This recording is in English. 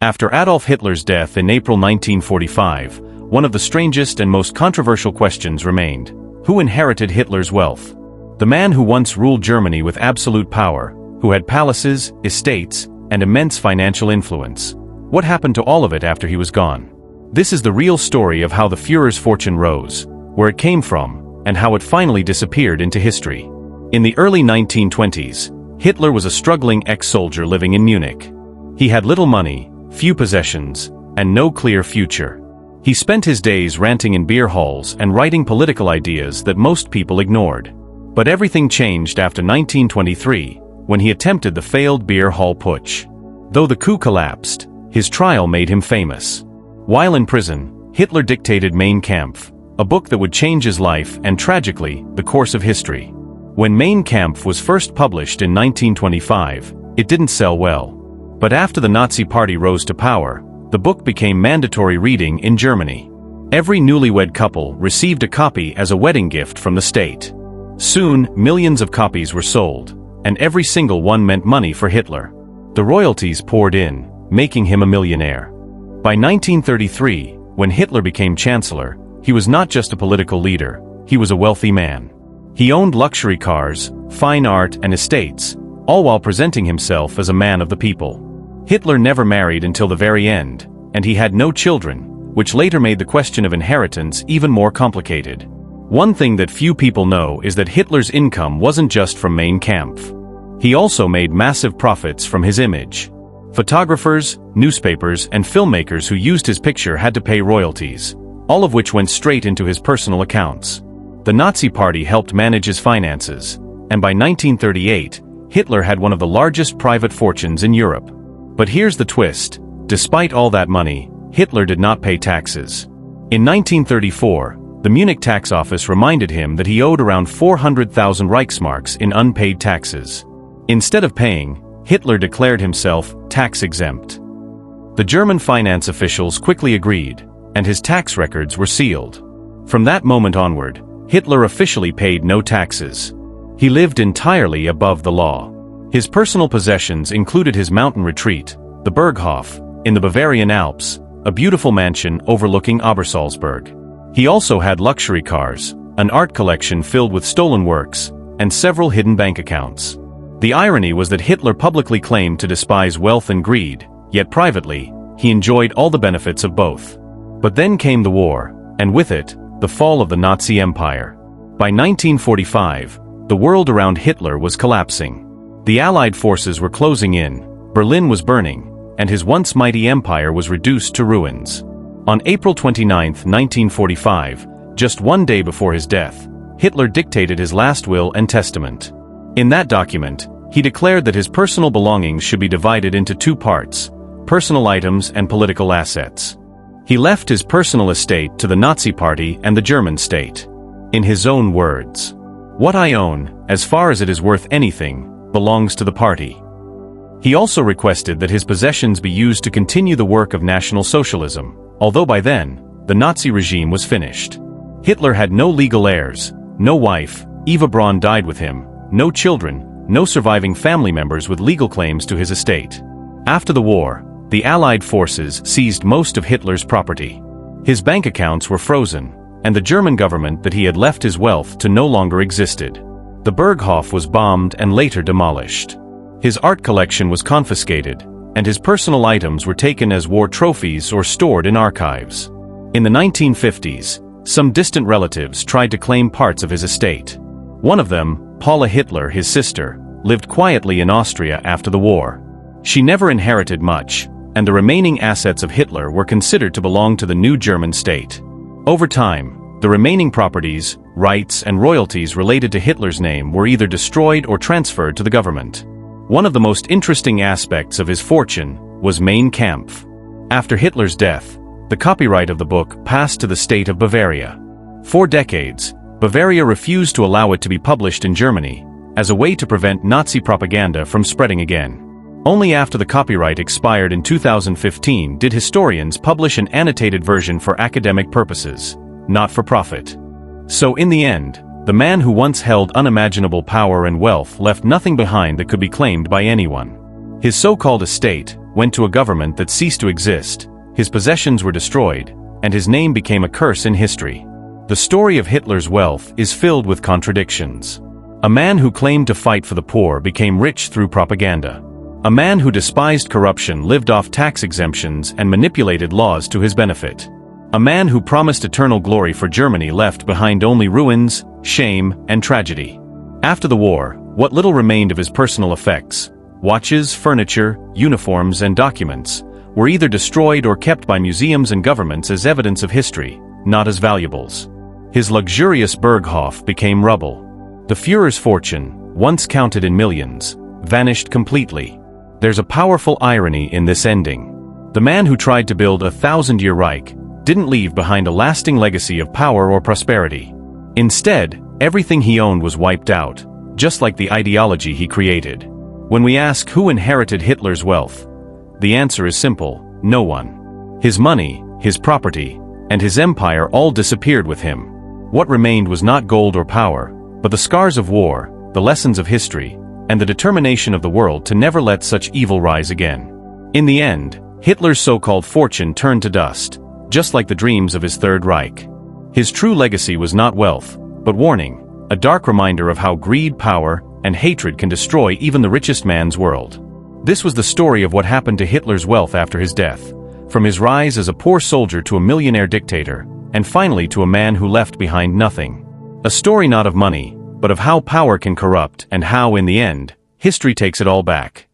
After Adolf Hitler's death in April 1945, one of the strangest and most controversial questions remained: who inherited Hitler's wealth? The man who once ruled Germany with absolute power, who had palaces, estates, and immense financial influence. What happened to all of it after he was gone? This is the real story of how the Führer's fortune rose, where it came from, and how it finally disappeared into history. In the early 1920s, Hitler was a struggling ex-soldier living in Munich. He had little money, few possessions, and no clear future. He spent his days ranting in beer halls and writing political ideas that most people ignored. But everything changed after 1923, when he attempted the failed beer hall putsch. Though the coup collapsed, his trial made him famous. While in prison, Hitler dictated Mein Kampf, a book that would change his life and, tragically, the course of history. When Mein Kampf was first published in 1925, it didn't sell well. But after the Nazi Party rose to power, the book became mandatory reading in Germany. Every newlywed couple received a copy as a wedding gift from the state. Soon, millions of copies were sold, and every single one meant money for Hitler. The royalties poured in, making him a millionaire. By 1933, when Hitler became chancellor, he was not just a political leader, he was a wealthy man. He owned luxury cars, fine art, and estates, all while presenting himself as a man of the people. Hitler never married until the very end, and he had no children, which later made the question of inheritance even more complicated. One thing that few people know is that Hitler's income wasn't just from Mein Kampf. He also made massive profits from his image. Photographers, newspapers, and filmmakers who used his picture had to pay royalties, all of which went straight into his personal accounts. The Nazi Party helped manage his finances, and by 1938, Hitler had one of the largest private fortunes in Europe. But here's the twist: despite all that money, Hitler did not pay taxes. In 1934, the Munich tax office reminded him that he owed around 400,000 Reichsmarks in unpaid taxes. Instead of paying, Hitler declared himself tax-exempt. The German finance officials quickly agreed, and his tax records were sealed. From that moment onward, Hitler officially paid no taxes. He lived entirely above the law. His personal possessions included his mountain retreat, the Berghof, in the Bavarian Alps, a beautiful mansion overlooking Obersalzberg. He also had luxury cars, an art collection filled with stolen works, and several hidden bank accounts. The irony was that Hitler publicly claimed to despise wealth and greed, yet privately, he enjoyed all the benefits of both. But then came the war, and with it, the fall of the Nazi Empire. By 1945, the world around Hitler was collapsing. The Allied forces were closing in, Berlin was burning, and his once mighty empire was reduced to ruins. On April 29, 1945, just one day before his death, Hitler dictated his last will and testament. In that document, he declared that his personal belongings should be divided into two parts: personal items and political assets. He left his personal estate to the Nazi Party and the German state. In his own words, "What I own, as far as it is worth anything, belongs to the party." He also requested that his possessions be used to continue the work of National Socialism, although by then, the Nazi regime was finished. Hitler had no legal heirs, no wife, Eva Braun died with him, no children, no surviving family members with legal claims to his estate. After the war, the Allied forces seized most of Hitler's property. His bank accounts were frozen, and the German government that he had left his wealth to no longer existed. The Berghof was bombed and later demolished. His art collection was confiscated, and his personal items were taken as war trophies or stored in archives. In the 1950s, some distant relatives tried to claim parts of his estate. One of them, Paula Hitler, his sister, lived quietly in Austria after the war. She never inherited much, and the remaining assets of Hitler were considered to belong to the new German state. Over time, the remaining properties, rights, and royalties related to Hitler's name were either destroyed or transferred to the government. One of the most interesting aspects of his fortune was Mein Kampf. After Hitler's death, the copyright of the book passed to the state of Bavaria. For decades, Bavaria refused to allow it to be published in Germany, as a way to prevent Nazi propaganda from spreading again. Only after the copyright expired in 2015 did historians publish an annotated version for academic purposes, not for profit. So in the end, the man who once held unimaginable power and wealth left nothing behind that could be claimed by anyone. His so-called estate, went to a government that ceased to exist, his possessions were destroyed, and his name became a curse in history. The story of Hitler's wealth is filled with contradictions. A man who claimed to fight for the poor became rich through propaganda. A man who despised corruption lived off tax exemptions and manipulated laws to his benefit. A man who promised eternal glory for Germany left behind only ruins, shame, and tragedy. After the war, what little remained of his personal effects, watches, furniture, uniforms, and documents, were either destroyed or kept by museums and governments as evidence of history, not as valuables. His luxurious Berghof became rubble. The Führer's fortune, once counted in millions, vanished completely. There's a powerful irony in this ending. The man who tried to build a 1,000-year Reich didn't leave behind a lasting legacy of power or prosperity. Instead, everything he owned was wiped out, just like the ideology he created. When we ask who inherited Hitler's wealth, the answer is simple: no one. His money, his property, and his empire all disappeared with him. What remained was not gold or power, but the scars of war, the lessons of history, and the determination of the world to never let such evil rise again. In the end, Hitler's so-called fortune turned to dust, just like the dreams of his Third Reich. His true legacy was not wealth, but warning, a dark reminder of how greed, power, and hatred can destroy even the richest man's world. This was the story of what happened to Hitler's wealth after his death, from his rise as a poor soldier to a millionaire dictator, and finally to a man who left behind nothing. A story not of money, but of how power can corrupt and how, in the end, history takes it all back.